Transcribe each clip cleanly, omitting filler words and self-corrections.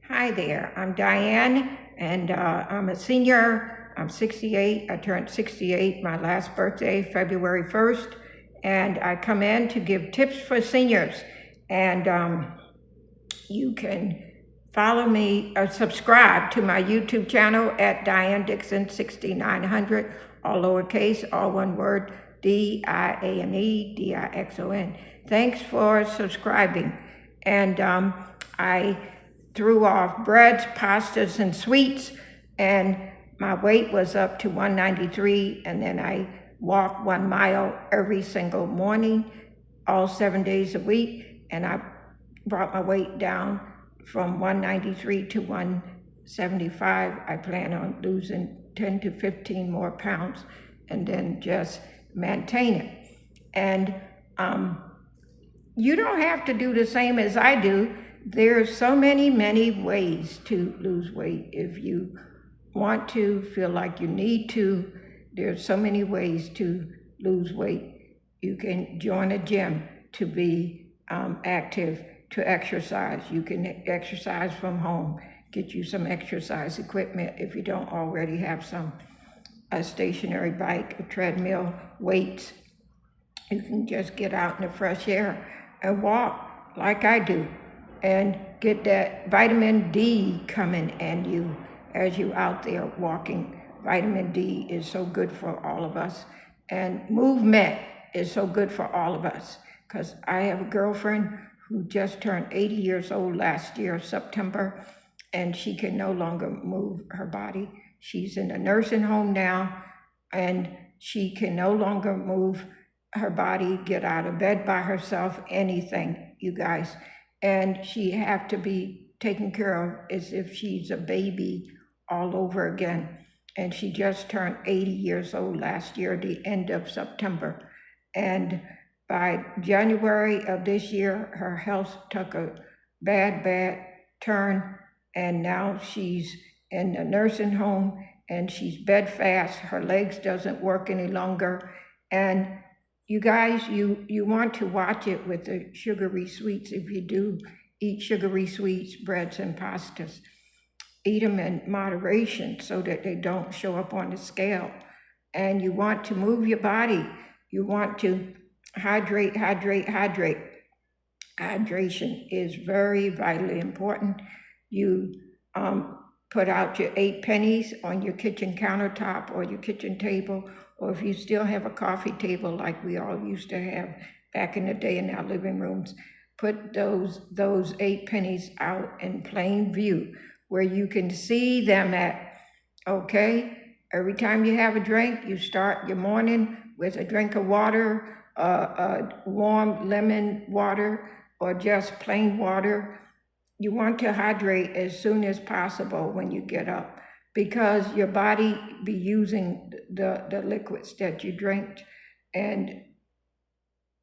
Hi there, I'm Diane, and I'm a senior. I'm 68. I turned 68 my last birthday, February 1st, and I come in to give tips for seniors. And you can follow me or subscribe to my YouTube channel at Diane Dixon 6900, all lowercase, all one word, DIANE DIXON. Thanks for subscribing. And I threw off breads, pastas, and sweets, and my weight was up to 193, and then I walk 1 mile every single morning, all 7 days a week, and I brought my weight down from 193 to 175. I plan on losing 10 to 15 more pounds and then just maintain it. And you don't have to do the same as I do. There's so many ways to lose weight. If you want to, feel like you need to, there's so many ways to lose weight. You can join a gym to be active, to exercise. You can exercise from home, get you some exercise equipment if you don't already have some, a stationary bike, a treadmill, weights. You can just get out in the fresh air and walk like I do and get that vitamin D coming in you as you out there walking. Vitamin D is so good for all of us, and movement is so good for all of us, because I have a girlfriend who just turned 80 years old last year, September, and she can no longer move her body. She's in a nursing home now, and she can no longer move her body, get out of bed by herself, anything, you guys. And she have to be taken care of as if she's a baby all over again. And she just turned 80 years old last year, the end of September. And by January of this year, her health took a bad turn, and now she's in a nursing home and she's bedfast. Her legs doesn't work any longer. And you guys, you want to watch it with the sugary sweets. If you do eat sugary sweets, breads, and pastas, eat them in moderation so that they don't show up on the scale. And you want to move your body. You want to hydrate. Hydration is very vitally important. You put out your 8 pennies on your kitchen countertop or your kitchen table, or if you still have a coffee table like we all used to have back in the day in our living rooms, put those 8 pennies out in plain view where you can see them at, okay? Every time you have a drink, you start your morning with a drink of water, warm lemon water, or just plain water. You want to hydrate as soon as possible when you get up, because your body be using the liquids that you drink, and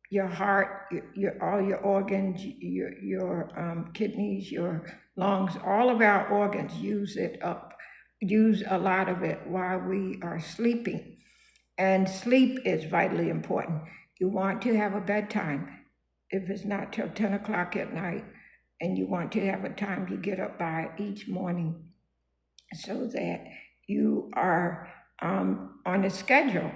your heart, all your organs, your kidneys, your lungs, all of our organs use a lot of it while we are sleeping. And sleep is vitally important. You want to have a bedtime, if it's not till 10 o'clock at night, and you want to have a time you get up by each morning so that you are on a schedule.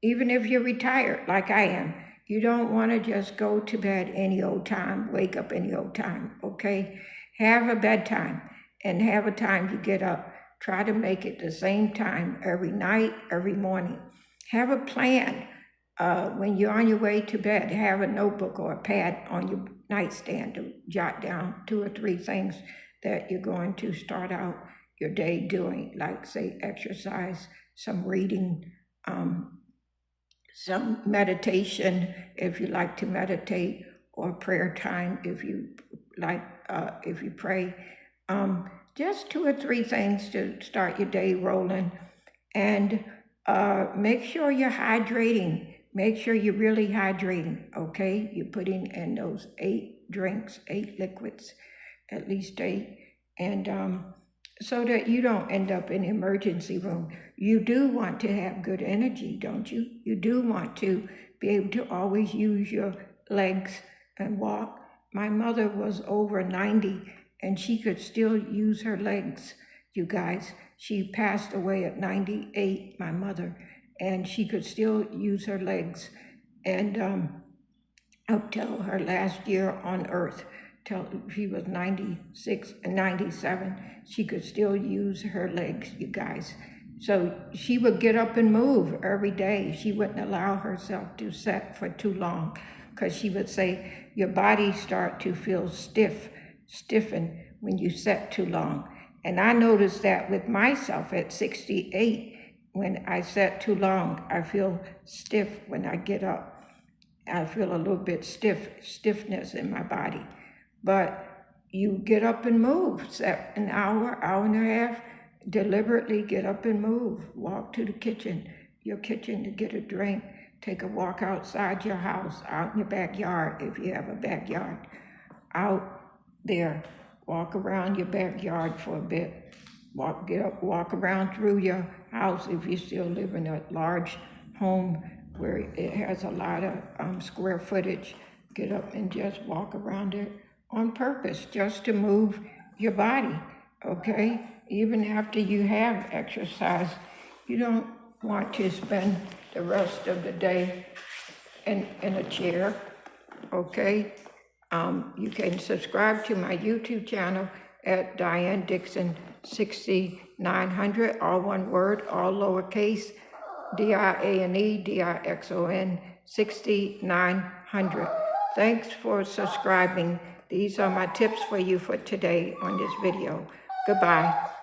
Even if you're retired, like I am, you don't want to just go to bed any old time, wake up any old time, okay? Have a bedtime and have a time you get up. Try to make it the same time every night, every morning. Have a plan. When you're on your way to bed, have a notebook or a pad on your nightstand to jot down 2 or 3 things that you're going to start out your day doing, like, say, exercise, some reading, some meditation if you like to meditate, or prayer time if you like, if you pray. Just 2 or 3 things to start your day rolling. And make sure you're hydrating. Make sure you're really hydrating, okay? You're putting in those 8 drinks, 8 liquids, at least 8. And so that you don't end up in the emergency room. You do want to have good energy, don't you? You do want to be able to always use your legs and walk. My mother was over 90, and she could still use her legs, you guys. She passed away at 98, my mother, and she could still use her legs. And up till her last year on earth, till she was 96 and 97, she could still use her legs, you guys. So she would get up and move every day. She wouldn't allow herself to sit for too long, because she would say, your body start to feel stiffen when you sit too long. And I noticed that with myself at 68, when I sat too long, I feel stiff when I get up. I feel a little bit stiffness in my body. But you get up and move, set an hour and a half, deliberately get up and move. Walk to the kitchen, your kitchen, to get a drink. Take a walk outside your house, out in your backyard if you have a backyard. Out there, walk around your backyard for a bit. Get up, walk around through your house if you still live in a large home where it has a lot of square footage. Get up and just walk around it on purpose, just to move your body, okay? Even after you have exercise, you don't want to spend the rest of the day in a chair, okay? You can subscribe to my YouTube channel at Diane Dixon 6900, all one word, all lowercase, DIANE DIXON 6900. Thanks for subscribing. These are my tips for you for today on this video. Goodbye.